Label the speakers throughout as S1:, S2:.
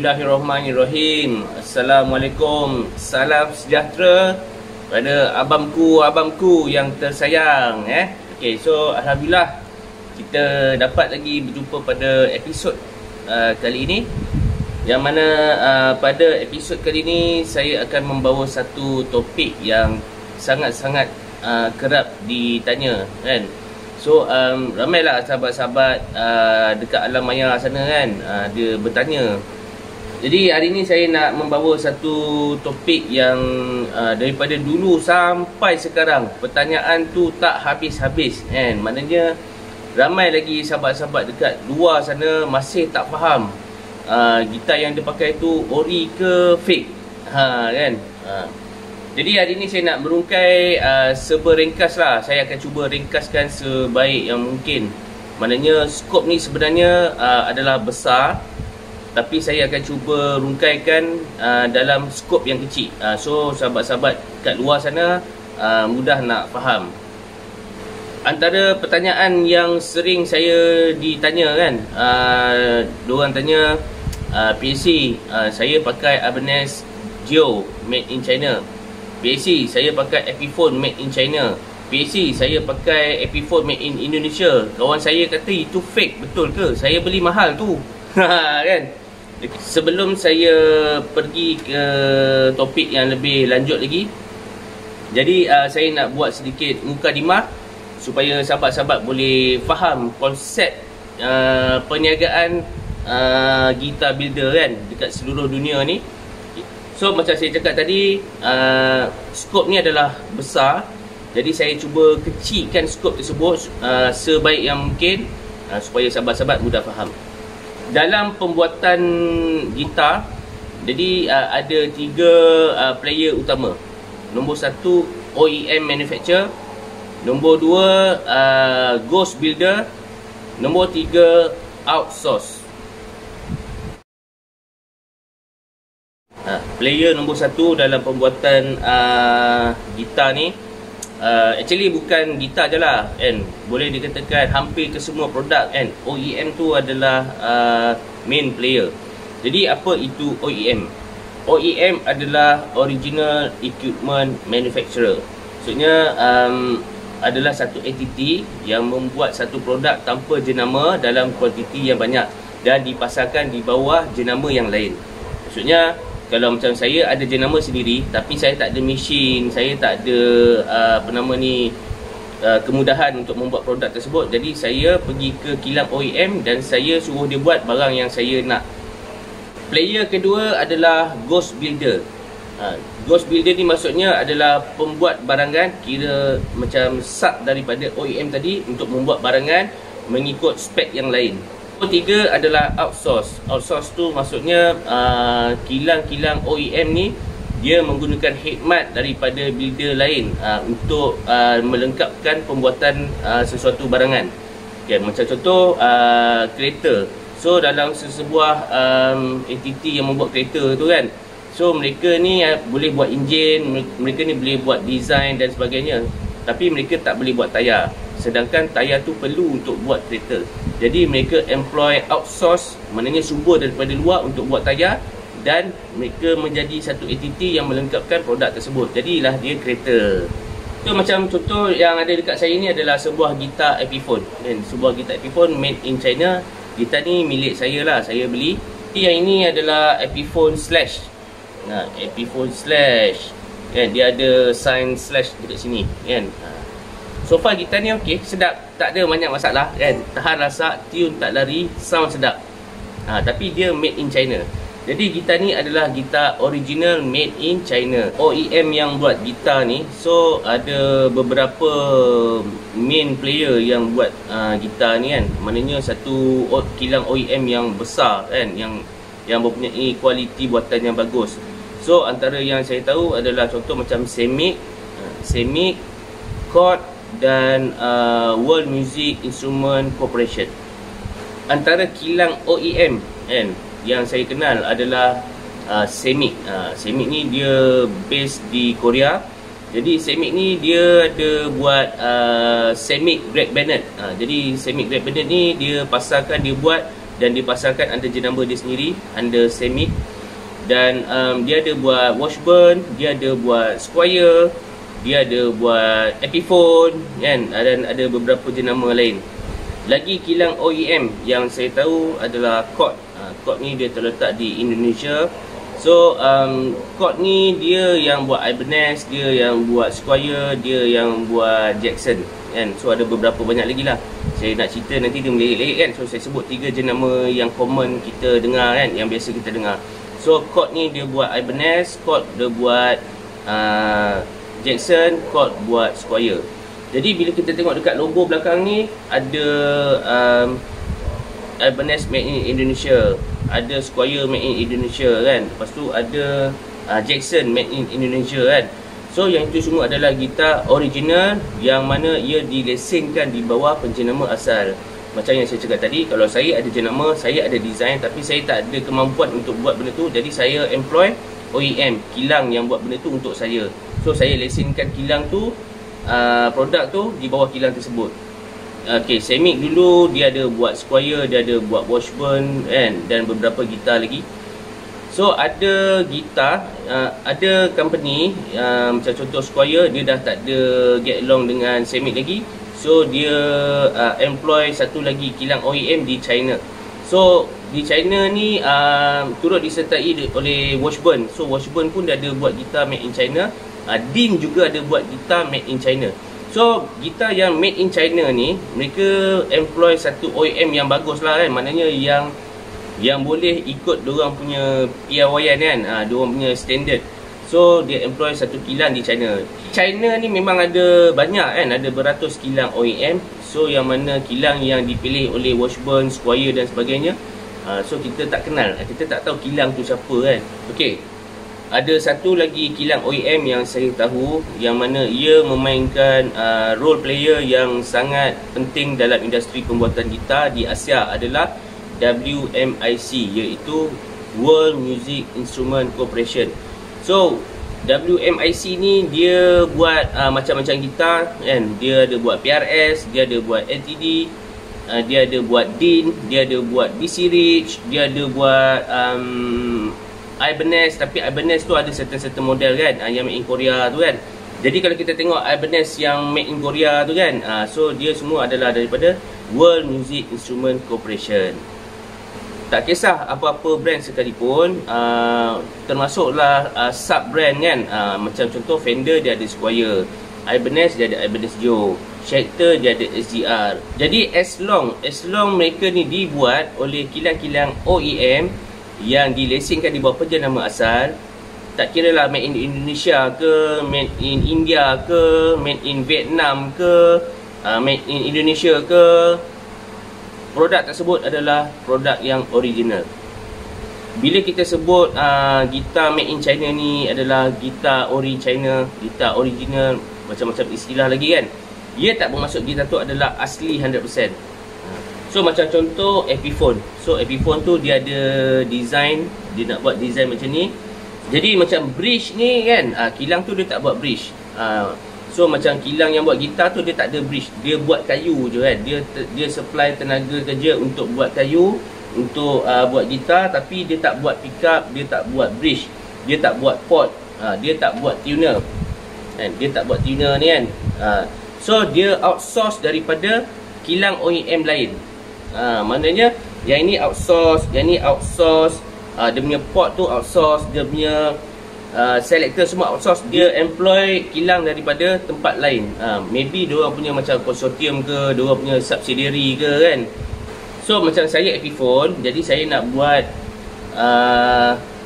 S1: Bismillahirrahmanirrahim. Assalamualaikum. Salam sejahtera pada abangku yang tersayang. Okey, so alhamdulillah kita dapat lagi berjumpa pada episod kali ini, yang mana pada episod kali ini saya akan membawa satu topik yang sangat-sangat kerap ditanya, kan. So ramailah sahabat-sahabat dekat alam maya sana, kan, dia bertanya. Jadi hari ni saya nak membawa satu topik yang daripada dulu sampai sekarang pertanyaan tu tak habis-habis, kan. Maknanya ramai lagi sahabat-sahabat dekat luar sana masih tak faham gitar yang dia pakai tu ori ke fake, kan. Jadi hari ni saya nak merungkai serba ringkas lah. Saya akan cuba ringkaskan sebaik yang mungkin. Maknanya skop ni sebenarnya adalah besar, tapi saya akan cuba rungkaikan dalam skop yang kecil. So sahabat-sahabat kat luar sana mudah nak faham. Antara pertanyaan yang sering saya ditanya, kan, diorang tanya, PAC, saya pakai Ibanez Geo made in China. PAC, saya pakai Epiphone made in China. PAC, saya pakai Epiphone made in Indonesia. Kawan saya kata itu fake, betul ke? Saya beli mahal tu. Kan? Sebelum saya pergi ke topik yang lebih lanjut lagi, jadi saya nak buat sedikit mukadimah supaya sahabat-sahabat boleh faham konsep perniagaan gitar builder, kan, dekat seluruh dunia ni. So macam saya cakap tadi, skop ni adalah besar. Jadi saya cuba kecilkan skop tersebut sebaik yang mungkin supaya sahabat-sahabat mudah faham. Dalam pembuatan gitar, jadi ada 3 player utama. Nombor 1 OEM manufacturer, nombor 2 ghost builder, nombor 3 outsource. Player nombor 1 dalam pembuatan gitar ni, actually bukan gitar je lah, kan. Boleh dikatakan hampir ke semua produk, kan. OEM tu adalah main player. Jadi apa itu OEM? OEM adalah Original Equipment Manufacturer. Maksudnya adalah satu entiti yang membuat satu produk tanpa jenama dalam kuantiti yang banyak dan dipasarkan di bawah jenama yang lain. Maksudnya kalau macam saya ada jenama sendiri, tapi saya tak ada mesin, saya tak ada kemudahan untuk membuat produk tersebut. Jadi saya pergi ke kilang OEM dan saya suruh dia buat barang yang saya nak. Player kedua adalah ghost builder. Ghost builder ni maksudnya adalah pembuat barangan, kira macam sub daripada OEM tadi untuk membuat barangan mengikut spek yang lain. Ketiga adalah outsource. Outsource tu maksudnya kilang-kilang OEM ni dia menggunakan khidmat daripada builder lain untuk melengkapkan pembuatan sesuatu barangan. Okay, macam contoh kereta. So dalam sebuah entiti yang membuat kereta tu, kan, so mereka ni boleh buat enjin, mereka ni boleh buat design dan sebagainya, tapi mereka tak boleh buat tayar. Sedangkan tayar tu perlu untuk buat kereta. Jadi mereka employ outsource, maknanya sumber daripada luar untuk buat tayar, dan mereka menjadi satu entiti yang melengkapkan produk tersebut. Jadilah dia kereta. So macam contoh yang ada dekat saya ni adalah sebuah gitar Epiphone, dan sebuah gitar Epiphone made in China. Gitar ni milik saya lah, saya beli. Yang ini adalah Epiphone Slash. Epiphone Slash, kan, dia ada sign slash dekat sini, kan. So far gitar ni okey, sedap, tak ada banyak masalah, kan. Tahan rasa, tune tak lari, sound sedap. Tapi dia made in China. Jadi gitar ni adalah gitar original made in China. OEM yang buat gitar ni, so ada beberapa main player yang buat gitar ni, kan. Maknanya satu kilang OEM yang besar, kan, yang mempunyai kualiti buatan yang bagus. So antara yang saya tahu adalah contoh macam Semic, Chord dan World Music Instrument Corporation. Antara kilang OEM, kan, yang saya kenal adalah Semic. Semic ni dia base di Korea. Jadi Semic ni dia ada buat Semic Greg Bennett. Jadi Semic Greg Bennett ni dia pasarkan, dia buat dan dipasarkan under jenama dia sendiri, under Semic. Dan dia ada buat Washburn, dia ada buat Squier, dia ada buat Epiphone kan, dan ada beberapa jenama lain. Lagi kilang OEM yang saya tahu adalah Cort. Cort ni dia terletak di Indonesia. So Cort ni dia yang buat Ibanez, dia yang buat Squier, dia yang buat Jackson kan. So ada beberapa banyak lagi lah. Saya nak cerita nanti dia melirik-lirik kan. So saya sebut 3 jenama yang common kita dengar kan, yang biasa kita dengar. So Cort ni dia buat Ibanez, Cort dia buat Jackson, Cort buat Squier. Jadi bila kita tengok dekat logo belakang ni, ada Ibanez made in Indonesia, ada Squier made in Indonesia kan. Lepas tu ada Jackson made in Indonesia kan. So yang itu semua adalah gitar original yang mana ia dilesingkan di bawah penjenama asal. Macam yang saya cakap tadi, kalau saya ada jenama, saya ada design, tapi saya tak ada kemampuan untuk buat benda tu. Jadi saya employ OEM, kilang yang buat benda tu untuk saya. So saya lesenkan kilang tu, produk tu di bawah kilang tersebut. Okay, Semic dulu dia ada buat Squier, dia ada buat Washburn kan, dan beberapa gitar lagi. So ada gitar, ada company macam contoh Squier, dia dah tak ada get along dengan Semic lagi. So dia employ satu lagi kilang OEM di China. So di China ni turut disertai oleh Washburn. So Washburn pun dia ada buat gitar made in China. Dean juga ada buat gitar made in China. So gitar yang made in China ni, mereka employ satu OEM yang bagus lah kan. Maknanya yang boleh ikut diorang punya piawaian kan, diorang punya standard. So dia employ satu kilang di China. China ni memang ada banyak kan, ada beratus kilang OEM. So yang mana kilang yang dipilih oleh Washburn, Squier dan sebagainya, so kita tak kenal, kita tak tahu kilang tu siapa kan. Okey, ada satu lagi kilang OEM yang saya tahu, yang mana ia memainkan role player yang sangat penting dalam industri pembuatan gitar di Asia, adalah WMIC, iaitu World Music Instrument Corporation. So WMIC ni dia buat macam-macam gitar kan. Dia ada buat PRS, dia ada buat LTD, dia ada buat Dean, dia ada buat DC Rich, dia ada buat Ibanez. Tapi Ibanez tu ada certain model kan, yang made in Korea tu kan. Jadi kalau kita tengok Ibanez yang made in Korea tu kan, so dia semua adalah daripada World Music Instrument Corporation. Tak kisah apa-apa brand sekalipun, termasuklah sub-brand kan. Macam contoh Fender dia ada Squier, Ibanez dia ada Ibanez Joe, Schecter dia ada SGR. Jadi as long mereka ni dibuat oleh kilang-kilang OEM yang dilesingkan di bawah penjenama asal, tak kira lah made in Indonesia ke, made in India ke, made in Vietnam ke, made in Indonesia ke, produk tersebut adalah produk yang original. Bila kita sebut gitar made in China ni adalah gitar ori China, gitar original, macam-macam istilah lagi kan, ia tak bermaksud gitar tu adalah asli 100%. So macam contoh Epiphone. So Epiphone tu dia ada design, dia nak buat design macam ni. Jadi macam bridge ni kan, kilang tu dia tak buat bridge. So macam kilang yang buat gitar tu dia tak ada bridge, dia buat kayu je kan. Dia supply tenaga kerja untuk buat kayu, untuk buat gitar, tapi dia tak buat pickup, dia tak buat bridge, dia tak buat port, dia tak buat tuner kan? Dia tak buat tuner ni kan. So dia outsource daripada kilang OEM lain. Maknanya yang ini outsource, yang ni outsource, dia punya port tu outsource, dia punya selector semua outsource. Dia employ kilang daripada tempat lain. Maybe diorang punya macam konsortium ke, diorang punya subsidiary ke kan. So macam saya Epiphone, jadi saya nak buat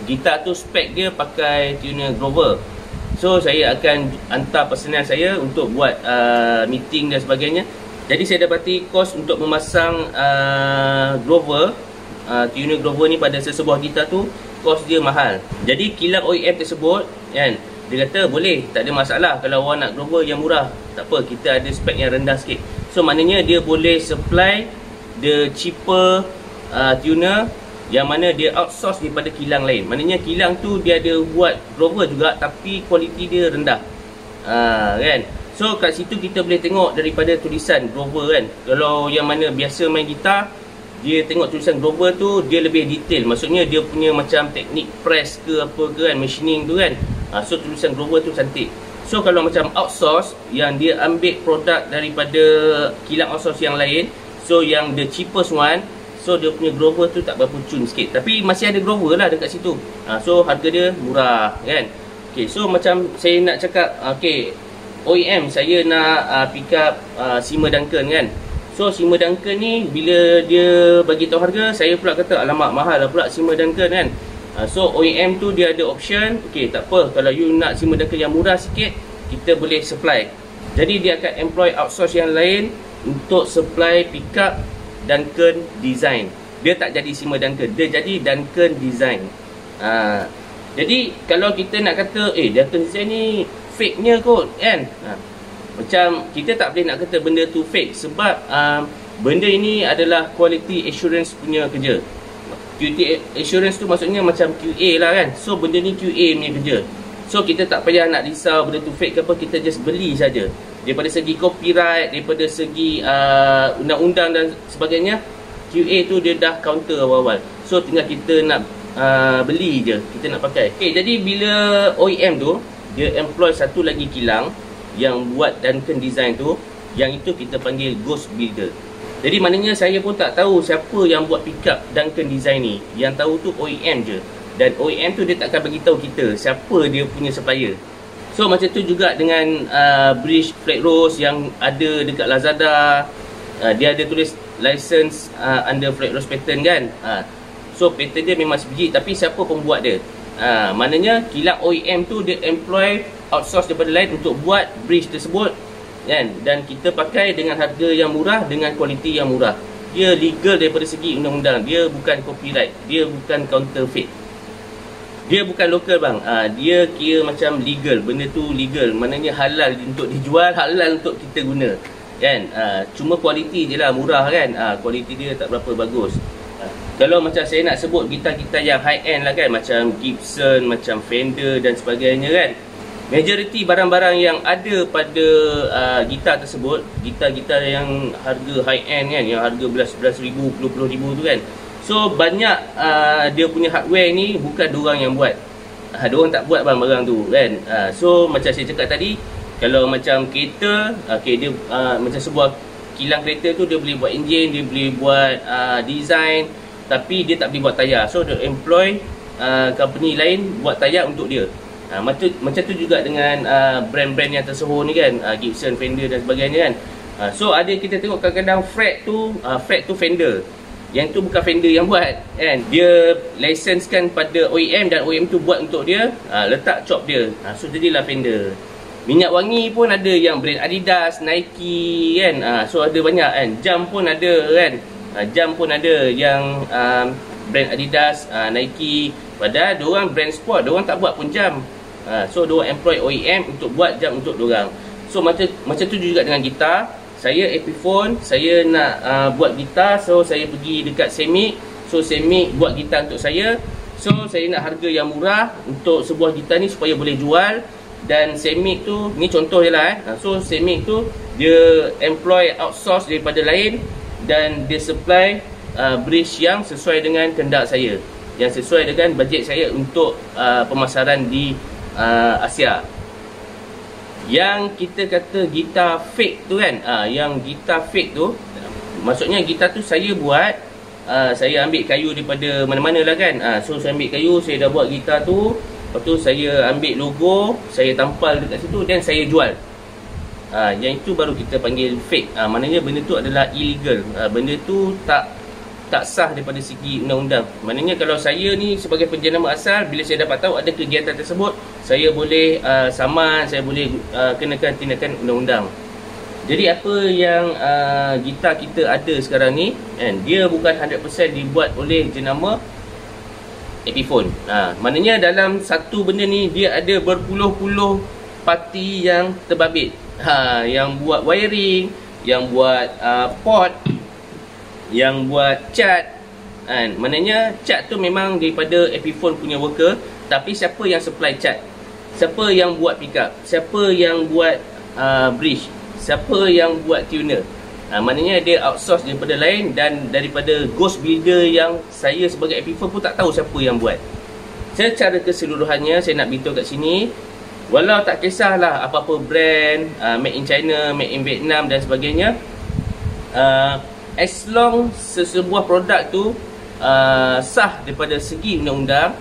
S1: gitar tu spek dia pakai tuner Grover. So saya akan hantar personal saya untuk buat meeting dan sebagainya. Jadi saya dapati kos untuk memasang Grover, tuner Grover ni pada sesebuah gitar tu, kos dia mahal. Jadi kilang OEM tersebut kan, dia kata boleh, tak ada masalah kalau orang nak Grover yang murah, tak apa, kita ada spek yang rendah sikit. So maknanya dia boleh supply the cheaper tuner, yang mana dia outsource daripada kilang lain. Maknanya kilang tu dia ada buat Grover juga, tapi kualiti dia rendah, kan. So kat situ kita boleh tengok daripada tulisan Grover kan. Kalau yang mana biasa main gitar, dia tengok tulisan Grover tu, dia lebih detail. Maksudnya dia punya macam teknik press ke apa ke kan, machining tu kan. So tulisan Grover tu cantik. So kalau macam outsource, yang dia ambil produk daripada kilang outsource yang lain, so yang the cheapest one, so dia punya Grover tu tak berapa cun sikit. Tapi masih ada Grover lah dekat situ. So harga dia murah kan. Okay, so macam saya nak cakap, okay, OEM saya nak pick up Seymour Duncan kan. So Seymour Duncan ni bila dia bagi tahu harga, saya pula kata alamak mahal lah pula Seymour Duncan kan. So OEM tu dia ada option, okay tak apa, kalau you nak Seymour Duncan yang murah sikit, kita boleh supply. Jadi dia akan employ outsource yang lain untuk supply pickup Duncan Design. Dia tak jadi Seymour Duncan, dia jadi Duncan Design. Jadi kalau kita nak kata Duncan Design ni fake nya kot kan, macam kita tak boleh nak kata benda tu fake. Sebab benda ini adalah quality assurance punya kerja. Quality assurance tu maksudnya macam QA lah kan. So benda ni QA punya kerja. So kita tak payah nak risau benda tu fake ke apa, kita just beli saja. Daripada segi copyright, daripada segi undang-undang dan sebagainya, QA tu dia dah counter awal-awal. So tinggal kita nak beli je, kita nak pakai. Okay, jadi bila OEM tu dia employ satu lagi kilang yang buat Duncan Design tu, yang itu kita panggil Ghost Builder. Jadi maknanya saya pun tak tahu siapa yang buat pickup Duncan Design ni. Yang tahu tu OEM je. Dan OEM tu dia takkan bagi tahu kita siapa dia punya supplier. So macam tu juga dengan British Flat Rose yang ada dekat Lazada. Dia ada tulis license under Flat Rose patent kan. So patent dia memang sebiji, tapi siapa pembuat dia? Maknanya kilang OEM tu dia employ outsource daripada lain untuk buat bridge tersebut kan, dan kita pakai dengan harga yang murah, dengan kualiti yang murah. Dia legal daripada segi undang-undang, dia bukan copyright, dia bukan counterfeit, dia bukan lokal bang. Dia kira macam legal, benda tu legal, maknanya halal untuk dijual, halal untuk kita guna kan. Cuma kualiti je lah murah kan, kualiti dia tak berapa bagus. Kalau macam saya nak sebut gitar-gitar yang high end lah kan, macam Gibson, macam Fender dan sebagainya kan, majoriti barang-barang yang ada pada gitar tersebut, gitar-gitar yang harga high end kan, yang harga belas ribu, puluh ribu tu kan, so banyak dia punya hardware ni bukan diorang yang buat. Diorang tak buat barang tu kan. So macam saya cakap tadi, kalau macam kereta, okay, dia macam sebuah kilang kereta tu, dia boleh buat enjin, dia boleh buat design, tapi dia tak boleh buat tayar. So dia employ company lain buat tayar untuk dia. Macam tu juga dengan brand-brand yang tersohor ni kan, Gibson, Fender dan sebagainya kan. So ada kita tengok kadang-kadang fret tu Fender, yang tu bukan Fender yang buat kan. Dia licensekan pada OEM dan OEM tu buat untuk dia, letak chop dia, so jadilah Fender. Minyak wangi pun ada yang brand Adidas, Nike kan. So ada banyak kan. Jam pun ada kan. Jam pun ada yang brand Adidas, Nike. Padahal diorang brand sport, diorang tak buat pun jam. So diorang employ OEM untuk buat jam untuk diorang. So macam tu juga dengan gitar. Saya Epiphone, saya nak buat gitar, so saya pergi dekat Semic. So Semic buat gitar untuk saya. So saya nak harga yang murah untuk sebuah gitar ni supaya boleh jual. Dan Semic tu, ni contoh je lah so Semic tu dia employ outsource daripada lain, dan dia supply bridge yang sesuai dengan kehendak saya, yang sesuai dengan bajet saya untuk pemasaran di Asia. Yang kita kata gitar fake tu kan, yang gitar fake tu, maksudnya gitar tu saya buat, saya ambil kayu daripada mana-mana lah kan. So saya ambil kayu, saya dah buat gitar tu. Lepas tu saya ambil logo, saya tampal dekat situ dan saya jual. Yang itu baru kita panggil fake. Maknanya benda tu adalah illegal. Benda tu tak sah daripada segi undang-undang. Maknanya kalau saya ni sebagai penjenama asal, bila saya dapat tahu ada kegiatan tersebut, saya boleh saman, saya boleh kenakan tindakan undang-undang. Jadi apa yang gitar kita ada sekarang ni kan, dia bukan 100% dibuat oleh jenama Epiphone. Maknanya dalam satu benda ni dia ada berpuluh-puluh parti yang terbabit. Yang buat wiring, yang buat port, yang buat cat kan. Maknanya cat tu memang daripada Epiphone punya worker, tapi siapa yang supply cat? Siapa yang buat pickup? Siapa yang buat bridge? Siapa yang buat tuner? Maknanya dia outsource daripada lain, dan daripada ghost builder yang saya sebagai applifer pun tak tahu siapa yang buat. Secara keseluruhannya saya nak beritahu kat sini, walau tak kisahlah apa-apa brand, made in China, made in Vietnam dan sebagainya, as long sesebuah produk tu sah daripada segi undang-undang,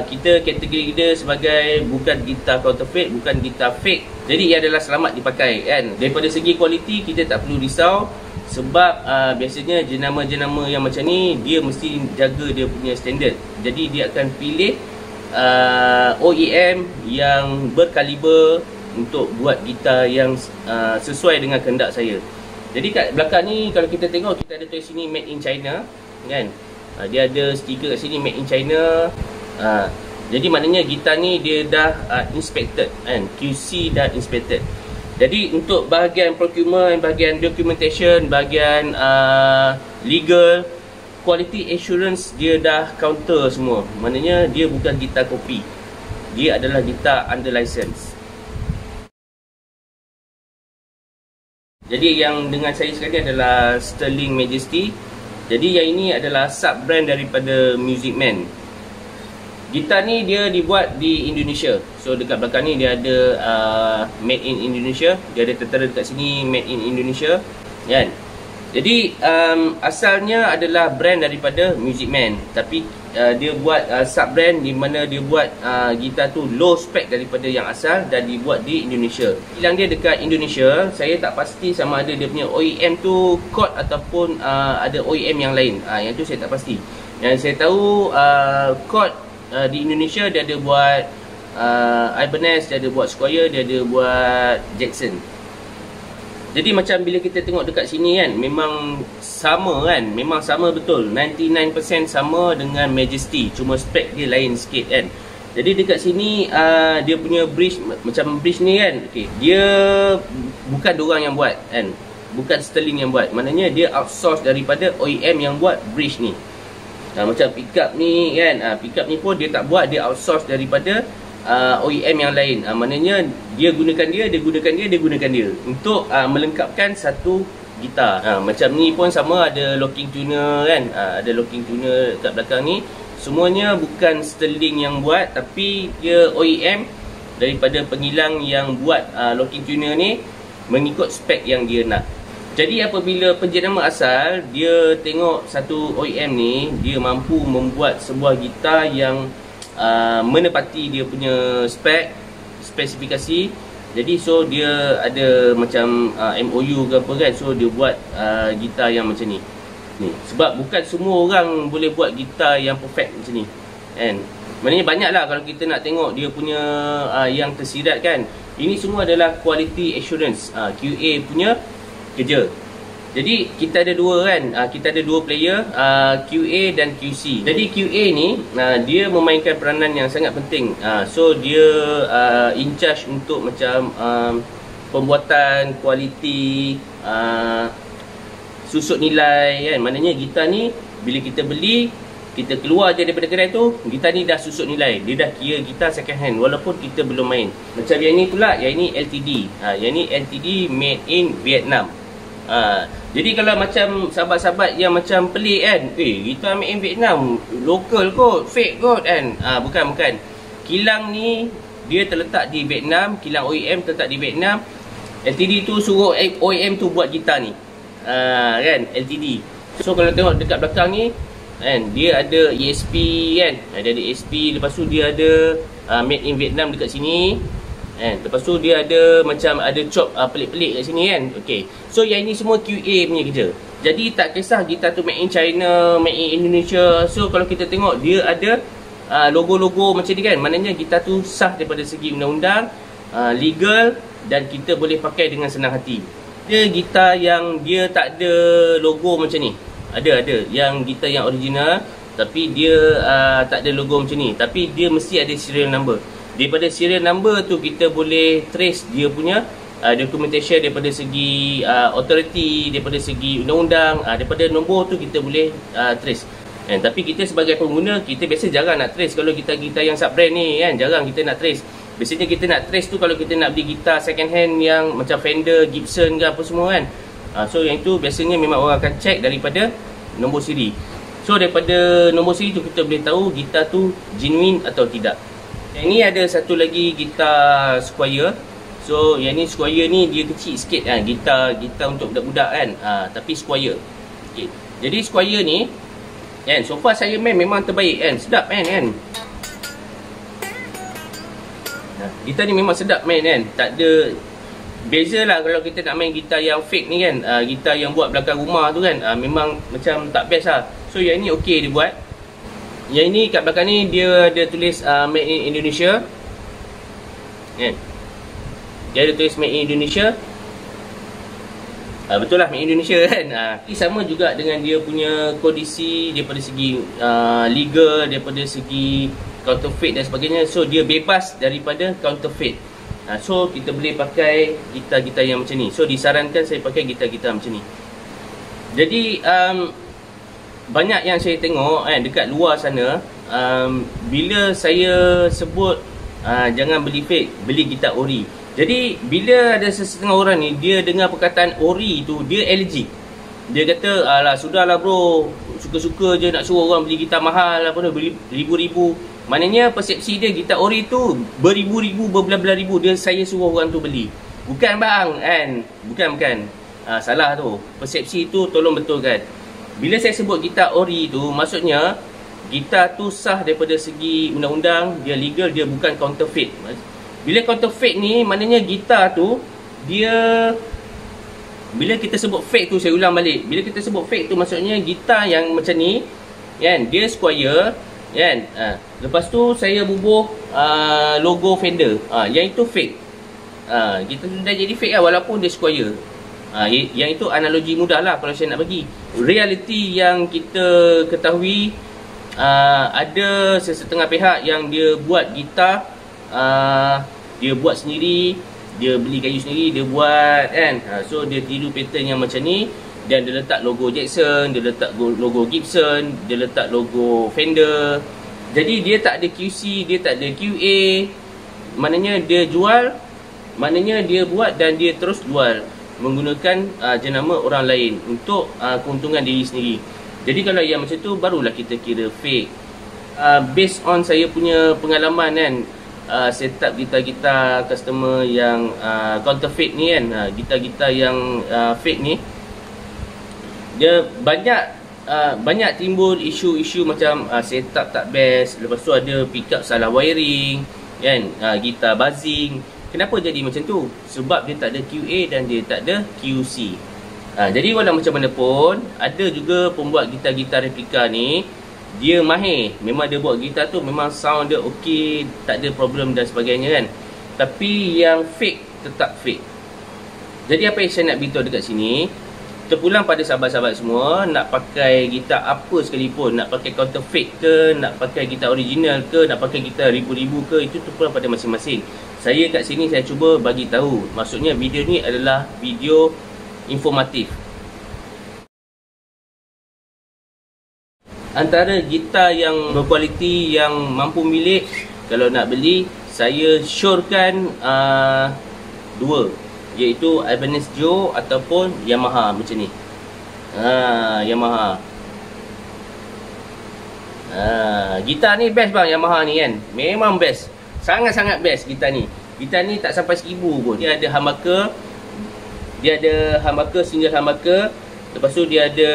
S1: kita kategori dia sebagai bukan gitar counterfeit, bukan gitar fake. Jadi ia adalah selamat dipakai kan. Daripada segi kualiti kita tak perlu risau, sebab biasanya jenama-jenama yang macam ni dia mesti jaga dia punya standard. Jadi dia akan pilih OEM yang berkaliber untuk buat gitar yang sesuai dengan kehendak saya. Jadi kat belakang ni kalau kita tengok, kita ada tulis sini made in China kan. Dia ada stiker kat sini made in China. Jadi maknanya gitar ni dia dah inspected kan, QC dah inspected. Jadi untuk bahagian procurement, bahagian documentation, bahagian legal, quality assurance dia dah counter semua. Maknanya dia bukan gitar kopi, dia adalah gitar under license. Jadi yang dengan saya sekarang ni adalah Sterling Majesty. Jadi yang ini adalah sub brand daripada Music Man. Gitar ni dia dibuat di Indonesia. So dekat belakang ni dia ada made in Indonesia. Dia ada tertera dekat sini made in Indonesia kan. Jadi asalnya adalah brand daripada Music Man, tapi dia buat sub brand di mana dia buat gitar tu low spec daripada yang asal dan dibuat di Indonesia. Kilang dia dekat Indonesia. Saya tak pasti sama ada dia punya OEM tu Chord ataupun ada OEM yang lain. Yang tu saya tak pasti. Yang saya tahu Chord di Indonesia dia ada buat Ibanez, dia ada buat Squire, dia ada buat Jackson. Jadi macam bila kita tengok dekat sini kan, memang sama kan, memang sama betul, 99% sama dengan Majesty, cuma spek dia lain sikit kan. Jadi dekat sini dia punya bridge, macam bridge ni kan, okay, dia bukan diorang yang buat kan, bukan Sterling yang buat. Maknanya dia outsource daripada OEM yang buat bridge ni. Macam pickup ni kan, pickup ni pun dia tak buat, dia outsource daripada OEM yang lain. Maknanya dia gunakan dia gunakan dia untuk melengkapkan satu gitar. Macam ni pun sama, ada locking tuner kan, ada locking tuner kat belakang ni. Semuanya bukan Sterling yang buat, tapi dia OEM daripada pengilang yang buat locking tuner ni mengikut spek yang dia nak. Jadi apabila penjenama asal dia tengok satu OEM ni, dia mampu membuat sebuah gitar yang menepati dia punya spesifikasi. Jadi so dia ada macam MOU ke apa kan, so dia buat gitar yang macam ni. Sebab bukan semua orang boleh buat gitar yang perfect macam ni kan. Maknanya banyak lah kalau kita nak tengok dia punya yang tersirat kan. Ini semua adalah quality assurance, QA punya kerja. Jadi kita ada dua kan, kita ada dua player, QA dan QC. Jadi QA ni dia memainkan peranan yang sangat penting. So dia in charge untuk macam pembuatan, kualiti, susut nilai kan. Maknanya gitar ni bila kita beli, kita keluar je daripada kedai tu, gitar ni dah susut nilai, dia dah kira gitar second hand walaupun kita belum main. Macam yang ni pula, yang ni LTD. Yang ni LTD made in Vietnam. Jadi kalau macam sahabat-sahabat yang macam pelik kan, gitar made in Vietnam, local kot, fake kot kan. Bukan. Kilang ni dia terletak di Vietnam, kilang OEM terletak di Vietnam. LTD tu suruh OEM tu buat gitar ni, kan, LTD. So kalau tengok dekat belakang ni kan, dia ada ESP kan, dia ada ESP. Lepas tu dia ada made in Vietnam dekat sini kan. Lepas tu dia ada macam ada chop pelik-pelik kat sini kan. Okay, so yang ini semua QA punya kerja. Jadi tak kisah gitar tu made in China, made in Indonesia. So kalau kita tengok dia ada logo-logo macam ni kan, maknanya gitar tu sah daripada segi undang-undang, legal, dan kita boleh pakai dengan senang hati. Dia gitar yang dia tak ada logo macam ni. Ada yang gitar yang original tapi dia tak ada logo macam ni, tapi dia mesti ada serial number. Daripada serial number tu kita boleh trace dia punya documentation daripada segi authority, daripada segi undang-undang, daripada nombor tu kita boleh trace. Tapi kita sebagai pengguna, kita biasa jarang nak trace kalau gitar-gitar yang sub brand ni kan, jarang kita nak trace. Biasanya kita nak trace tu kalau kita nak beli gitar second hand yang macam Fender, Gibson ke apa semua kan. So yang itu biasanya memang orang akan check daripada nombor siri. So daripada nombor siri tu kita boleh tahu gitar tu genuine atau tidak. Yang ni ada satu lagi gitar Squier. So yang ni Squier ni dia kecil sikit kan, gitar untuk budak-budak kan, tapi Squier. Okay. Jadi Squier ni kan, so far saya main memang terbaik kan, sedap kan. Gitar ni memang sedap main kan, tak ada beza lah kalau kita nak main gitar yang fake ni kan, gitar yang buat belakang rumah tu kan, memang macam tak best lah. So yang ni okey dia buat. Yang ni kat belakang ni dia ada tulis made in Indonesia kan. Dia ada tulis made in Indonesia. Betul lah, made in Indonesia kan. Ini sama juga dengan dia punya kondisi daripada segi legal, daripada segi counterfeit dan sebagainya. So dia bebas daripada counterfeit. So kita boleh pakai gitar-gitar yang macam ni. So disarankan saya pakai gitar-gitar macam ni. Jadi banyak yang saya tengok kan dekat luar sana, bila saya sebut jangan beli fake, beli gitar ori. Jadi bila ada sesetengah orang ni, dia dengar perkataan ori tu, dia allergic. Dia kata, alah sudahlah bro, suka-suka je nak suruh orang beli gitar mahal, apa tu, beli ribu-ribu. Maknanya persepsi dia gitar ori tu beribu-ribu, berbelas-belas ribu, dia saya suruh orang tu beli. Bukan bang kan, bukan. Salah tu. Persepsi tu tolong betulkan. Bila saya sebut gitar ori tu, maksudnya gitar tu sah daripada segi undang-undang, dia legal, dia bukan counterfeit. Bila counterfeit ni, maknanya gitar tu dia, bila kita sebut fake tu, saya ulang balik, bila kita sebut fake tu maksudnya gitar yang macam ni kan, dia Squier kan, lepas tu saya bubuh logo Fender, yang itu fake. Kita dah jadi fake lah walaupun dia Squier. Yang itu analogi mudah lah kalau saya nak bagi. Realiti yang kita ketahui, ada sesetengah pihak yang dia buat gitar, dia buat sendiri, dia beli kayu sendiri, dia buat kan. So dia tiru pattern yang macam ni, dan dia letak logo Jackson, dia letak logo Gibson, dia letak logo Fender. Jadi dia tak ada QC, dia tak ada QA. Maknanya dia jual, maknanya dia buat dan dia terus jual menggunakan jenama orang lain untuk keuntungan diri sendiri. Jadi kalau yang macam tu barulah kita kira fake. Based on saya punya pengalaman kan, setup gitar-gitar customer yang counterfeit ni kan, gitar-gitar yang fake ni, dia banyak timbul isu-isu macam setup tak best, lepas tu ada pickup salah wiring kan, gitar buzzing. Kenapa jadi macam tu? Sebab dia tak ada QA dan dia tak ada QC. Jadi walau macam mana pun, ada juga pembuat gitar-gitar replika ni, dia mahir. Memang dia buat gitar tu memang sound dia okey, tak ada problem dan sebagainya kan. Tapi yang fake tetap fake. Jadi apa yang saya nak beritahu dekat sini, terpulang pada sahabat-sahabat semua, nak pakai gitar apa sekalipun, nak pakai counterfeit ke, nak pakai gitar original ke, nak pakai gitar ribu-ribu ke, itu terpulang pada masing-masing. Saya kat sini saya cuba bagi tahu. Maksudnya video ni adalah video informatif. Antara gitar yang berkualiti, yang mampu milik, kalau nak beli, saya syorkan dua, iaitu Ibanez Joe ataupun Yamaha macam ni. Yamaha. Gitar ni best bang, Yamaha ni kan. Memang best. Sangat-sangat best gitar ni. Gitar ni tak sampai 1000 pun. Dia ada humbucker. Dia ada humbucker, single humbucker. Lepas tu dia ada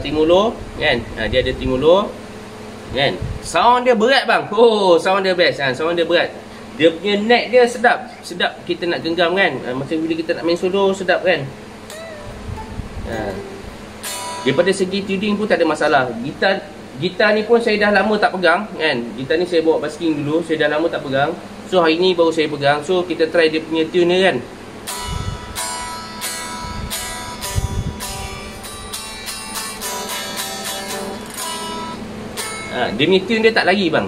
S1: tremolo kan. Dia ada tremolo kan. Sound dia berat bang. Oh, sound dia best kan. Sound dia berat. Dia punya neck dia sedap. Sedap kita nak genggam kan. Macam bila kita nak main solo, sedap kan. Daripada segi tuning pun tak ada masalah. Gitar ni pun saya dah lama tak pegang kan. Gitar ni saya bawa basking dulu, saya dah lama tak pegang. So hari ni baru saya pegang. So kita try dia punya tune dia kan. Dia punya tune dia tak lari bang.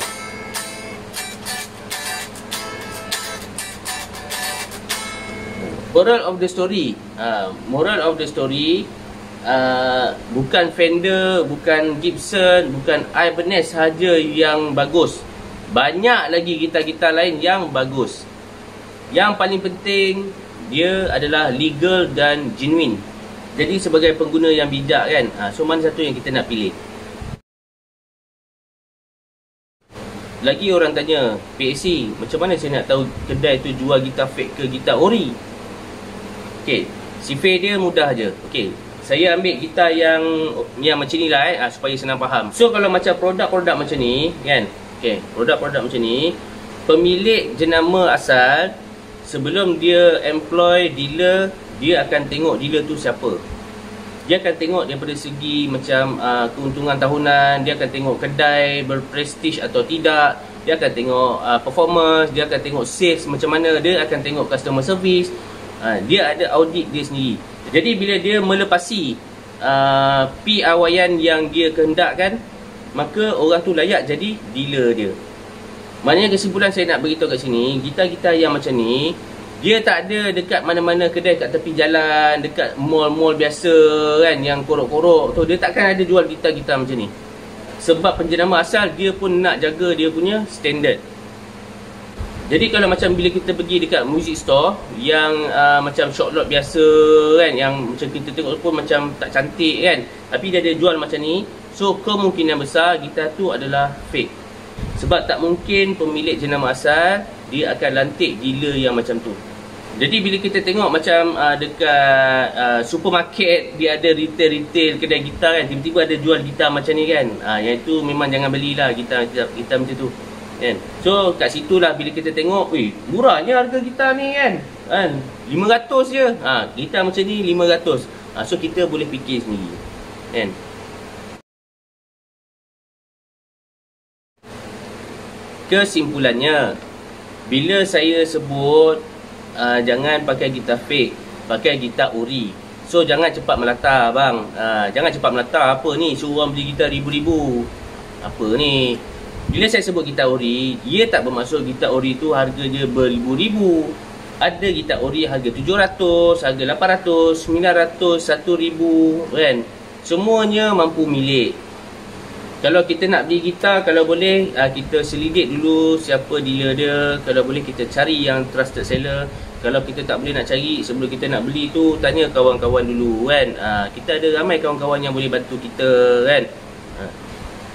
S1: Moral of the story, moral of the story, bukan Fender, bukan Gibson, bukan Ibanez sahaja yang bagus. Banyak lagi gitar-gitar lain yang bagus. Yang paling penting, dia adalah legal dan genuine. Jadi sebagai pengguna yang bijak kan, so mana satu yang kita nak pilih? Lagi orang tanya, PAC, macam mana saya nak tahu kedai tu jual gitar fake ke gitar ori? Okey, sifir dia mudah je. Okey, saya ambil gitar yang macam ni lah supaya senang faham. So kalau macam produk-produk macam ni kan, okey, produk-produk macam ni, pemilik jenama asal sebelum dia employ dealer, dia akan tengok dealer tu siapa. Dia akan tengok daripada segi macam keuntungan tahunan, dia akan tengok kedai berprestige atau tidak, dia akan tengok performance, dia akan tengok sales macam mana, dia akan tengok customer service. Dia ada audit dia sendiri. Jadi bila dia melepasi piawaian yang dia kehendakkan, maka orang tu layak jadi dealer dia. Maknanya kesimpulan saya nak beritahu kat sini, gitar-gitar yang macam ni, dia tak ada dekat mana-mana kedai kat tepi jalan, dekat mall-mall biasa kan, yang korok-korok tu. Dia takkan ada jual gitar-gitar macam ni. Sebab penjenama asal dia pun nak jaga dia punya standard. Jadi kalau macam bila kita pergi dekat music store yang macam shop lot biasa kan, yang macam kita tengok pun macam tak cantik kan, tapi dia ada jual macam ni, so kemungkinan besar gitar tu adalah fake. Sebab tak mungkin pemilik jenama asal dia akan lantik dealer yang macam tu. Jadi bila kita tengok macam dekat supermarket, dia ada retail kedai gitar kan, tiba-tiba ada jual gitar macam ni kan, yang itu memang jangan belilah gitar macam tu kan. So kat situlah bila kita tengok, murahnya harga gitar ni kan, 500 je. Gitar macam ni 500. So kita boleh fikir sendiri kan. Kesimpulannya, bila saya sebut jangan pakai gitar fake, pakai gitar ori. So jangan cepat melata bang. Jangan cepat melata. Apa ni, suruh orang beli gitar ribu-ribu, apa ni? Bila saya sebut gitar ori, ia tak bermaksud gitar ori tu harga dia beribu-ribu. Ada gitar ori harga 700, harga 800, 900, 1000 kan. Semuanya mampu milik. Kalau kita nak beli gitar, kalau boleh kita selidik dulu siapa dealer dia. Kalau boleh kita cari yang trusted seller. Kalau kita tak boleh nak cari, sebelum kita nak beli tu, tanya kawan-kawan dulu kan. Kita ada ramai kawan-kawan yang boleh bantu kita kan.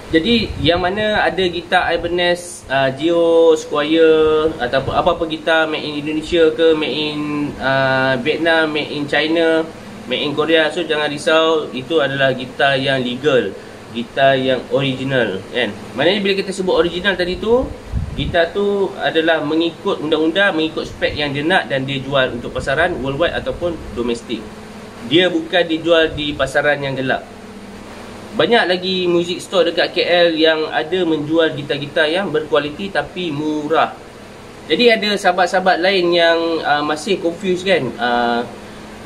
S1: Jadi yang mana ada gitar Ibanez, Geo, Squire, ataupun apa-apa gitar made in Indonesia ke, made in Vietnam, made in China, made in Korea, so jangan risau, itu adalah gitar yang legal, gitar yang original kan. Maknanya bila kita sebut original tadi tu, gitar tu adalah mengikut undang-undang, mengikut spek yang dia nak, dan dia jual untuk pasaran worldwide ataupun domestik. Dia bukan dijual di pasaran yang gelap. Banyak lagi music store dekat KL yang ada menjual gitar-gitar yang berkualiti tapi murah. Jadi ada sahabat-sahabat lain yang masih confused kan.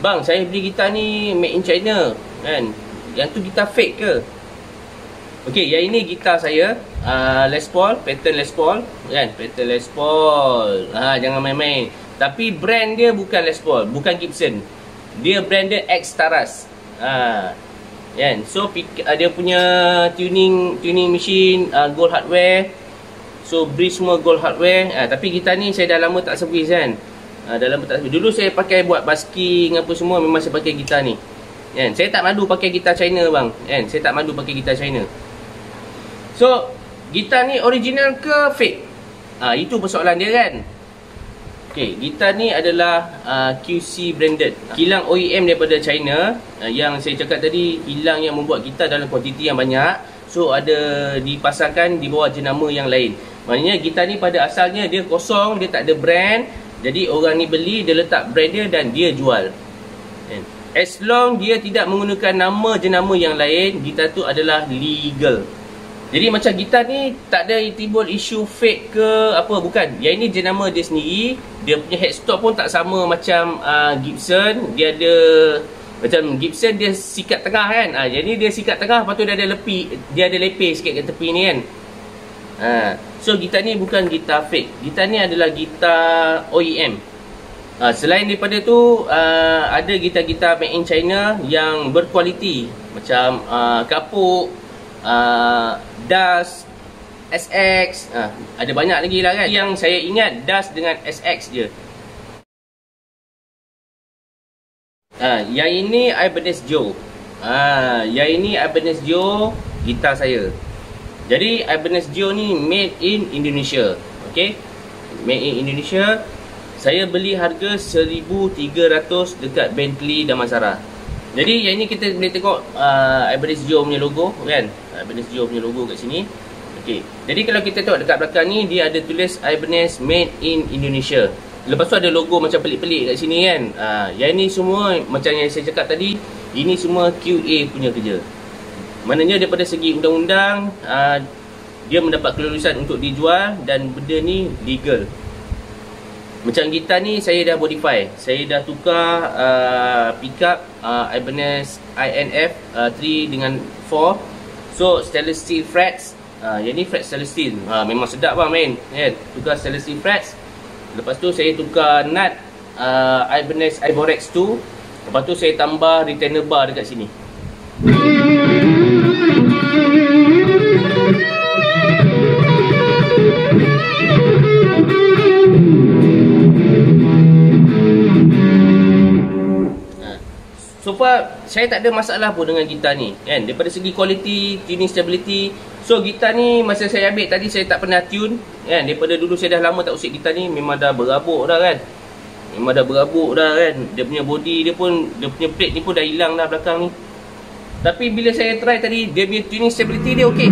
S1: Bang, saya beli gitar ni made in China kan, yang tu gitar fake ke? Okey, yang ini gitar saya, Les Paul, pattern Les Paul kan, pattern Les Paul. Jangan main-main. Tapi brand dia bukan Les Paul, bukan Gibson. Dia brand dia X Taras. Kan? So dia punya tuning machine gold hardware. So bridge semua gold hardware. Tapi gitar ni saya dah lama tak servis kan. Dah lama tak servis. Dulu saya pakai buat basking apa semua, memang saya pakai gitar ni. Kan? Saya tak malu pakai gitar China bang. Kan? Saya tak malu pakai gitar China. So gitar ni original ke fake? Itu persoalan dia kan. Okay, gitar ni adalah QC branded, kilang OEM daripada China. Yang saya cakap tadi, kilang yang membuat gitar dalam kuantiti yang banyak. So ada dipasarkan di bawah jenama yang lain. Maknanya gitar ni pada asalnya dia kosong, dia tak ada brand. Jadi orang ni beli, dia letak brand dia dan dia jual. As long dia tidak menggunakan nama jenama yang lain, gitar tu adalah legal. Jadi macam gitar ni tak ada timbul isu fake ke apa, bukan. Yang ini jenama dia sendiri. Dia punya headstock pun tak sama macam Gibson. Dia ada macam Gibson dia sikat tengah kan. Jadi dia sikat tengah, lepas tu dia ada lepis sikit kat tepi ni kan. So gitar ni bukan gitar fake. Gitar ni adalah gitar OEM. Selain daripada tu, ada gitar-gitar made in China yang berkualiti, macam kapuk, Das, SX, ada banyak lagi lah kan. Yang saya ingat Das dengan SX je. Yang ini Ibanez Joe. Yang ini Ibanez Joe, gitar saya. Jadi Ibanez Joe ni made in Indonesia. Okay, made in Indonesia. Saya beli harga 1,300 dekat Bentley Damansara. Jadi yang ini kita boleh tengok Ibanez Joe punya logo kan. Ibanez Joe punya logo kat sini. Okay, jadi kalau kita tengok dekat belakang ni, dia ada tulis Ibanez made in Indonesia. Lepas tu ada logo macam pelik-pelik kat sini kan. Yang ni semua macam yang saya cakap tadi, ini semua QA punya kerja. Maknanya daripada segi undang-undang, dia mendapat kelulusan untuk dijual dan benda ni legal. Macam gitar ni saya dah modify. Saya dah tukar pickup Ibanez INF 3 dengan 4. So stainless steel frets. Yang ni fret stainless steel. Memang sedap bang main kan. Tukar stainless steel frets. Lepas tu saya tukar nut Ibanez Ivorex 2. Lepas tu saya tambah retainer bar dekat sini. So far saya tak ada masalah pun dengan gitar ni kan. Daripada segi quality, tuning stability. So gitar ni masa saya ambil tadi saya tak pernah tune kan. Daripada dulu saya dah lama tak usik gitar ni, memang dah berabuk dah kan. Memang dah berabuk dah kan. Dia punya body dia pun, dia punya plate ni pun dah hilang dah belakang ni. Tapi bila saya try tadi, dia punya tuning stability dia okey.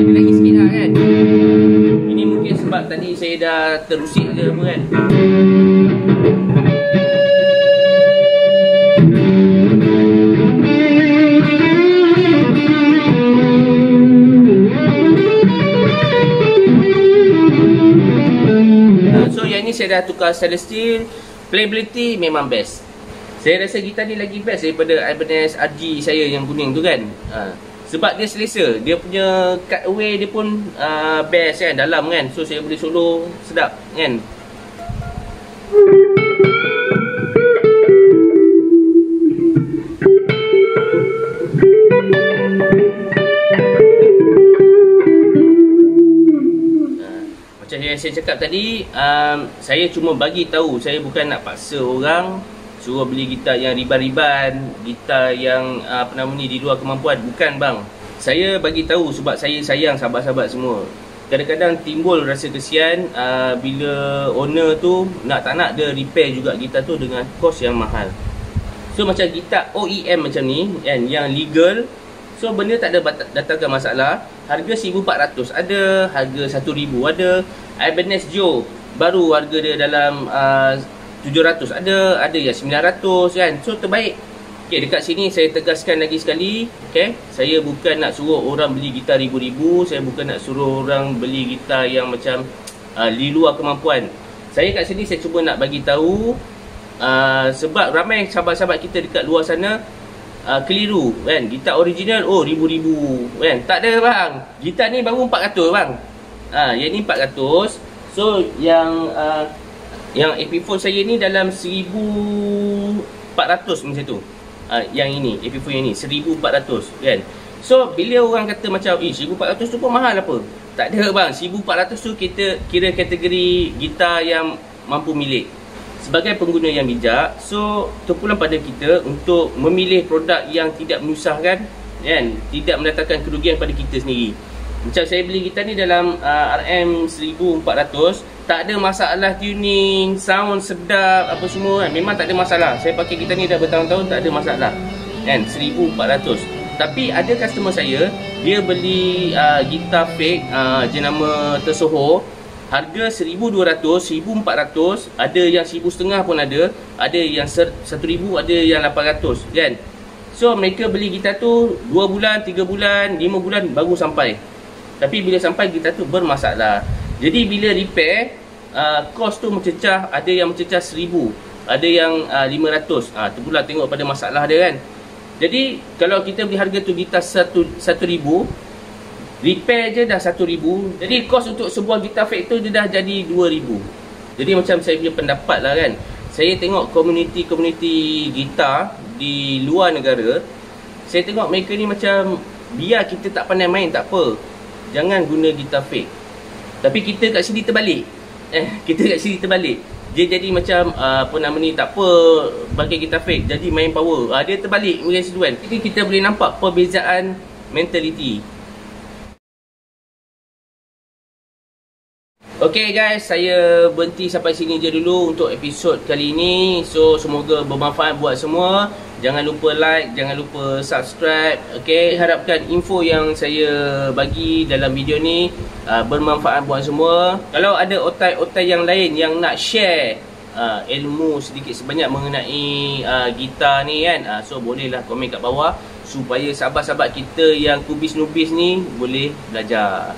S1: Dia lagi sikit lah kan. Ini mungkin sebab tadi saya dah terusik ke apa kan. Saya dah tukar stainless steel. Playability memang best. Saya rasa gitar ni lagi best daripada Ibanez RG saya yang kuning tu kan. Sebab dia selesa. Dia punya cutaway dia pun best kan, dalam kan. So saya boleh solo sedap kan. Macam yang saya cakap tadi, saya cuma bagi tahu, saya bukan nak paksa orang suruh beli gitar yang riban-riban, gitar yang apa nama ni, di luar kemampuan. Bukan bang. Saya bagi tahu sebab saya sayang sahabat-sahabat semua. Kadang-kadang timbul rasa kesian bila owner tu tak nak dia repair juga gitar tu dengan kos yang mahal. So macam gitar OEM macam ni kan, yang legal, so benda tak ada datangkan masalah. Harga 1,400 ada, harga 1,000 ada. Ibanez Joe baru harga dia dalam 700 ada yang 900 kan. So terbaik. Okay, dekat sini saya tegaskan lagi sekali, okay, saya bukan nak suruh orang beli gitar ribu-ribu. Saya bukan nak suruh orang beli gitar yang macam di luar kemampuan. Saya kat sini saya cuba nak bagi tahu, sebab ramai sahabat-sahabat kita dekat luar sana keliru kan. Gitar original ribu-ribu kan. Tak ada bang. Gitar ni baru 400 bang. Yang ni 400. So yang AP4 saya ni dalam 1,400 macam tu. Yang ini AP4 yang ni 1,400 kan. So bila orang kata macam 1,400 tu pun mahal apa? Tak ada bang. 1,400 tu kita kira kategori gitar yang mampu milik. Sebagai pengguna yang bijak, so terpulang pada kita untuk memilih produk yang tidak menyusahkan kan, tidak mendatangkan kerugian pada kita sendiri. Macam saya beli gitar ni dalam RM 1,400, tak ada masalah tuning, sound sedap apa semua kan. Memang tak ada masalah. Saya pakai gitar ni dah bertahun-tahun, tak ada masalah kan. 1,400. Tapi ada customer saya, dia beli gitar fake jenama tersohor, harga 1,200, 1,400, ada yang 1,500 pun ada yang 1,000, ada yang 800 kan. So mereka beli gitar tu 2 bulan, 3 bulan, 5 bulan baru sampai. Tapi bila sampai gitar tu bermasalah. Jadi bila repair, kos tu mencecah, ada yang mencecah 1,000, ada yang 500. Tu pula tengok pada masalah dia kan. Jadi kalau kita beli harga tu gitar 1,000, repair je dah 1,000. Jadi kos untuk sebuah gitar fake tu dia dah jadi 2,000. Jadi macam saya punya pendapat lah kan, saya tengok komuniti gitar di luar negara, saya tengok mereka ni macam, biar kita tak pandai main tak apa, jangan guna gitar fake. Tapi kita kat sini terbalik. Kita kat sini terbalik. dia jadi macam apa nama ni, tak apa bagi kita fake, jadi main power. Dia terbalik macam situ kan. Jadi kita boleh nampak perbezaan mentaliti. Okay guys, saya berhenti sampai sini je dulu untuk episod kali ini. So semoga bermanfaat buat semua. Jangan lupa like, jangan lupa subscribe. Okay, harapkan info yang saya bagi dalam video ni bermanfaat buat semua. Kalau ada otai-otai yang lain yang nak share ilmu sedikit sebanyak mengenai gitar ni kan, so bolehlah komen kat bawah supaya sahabat-sahabat kita yang kubis-nubis ni boleh belajar.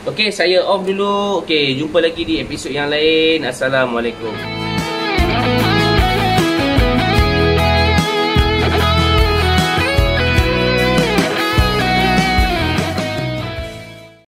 S1: Okay, saya off dulu. Okay, jumpa lagi di episod yang lain. Assalamualaikum.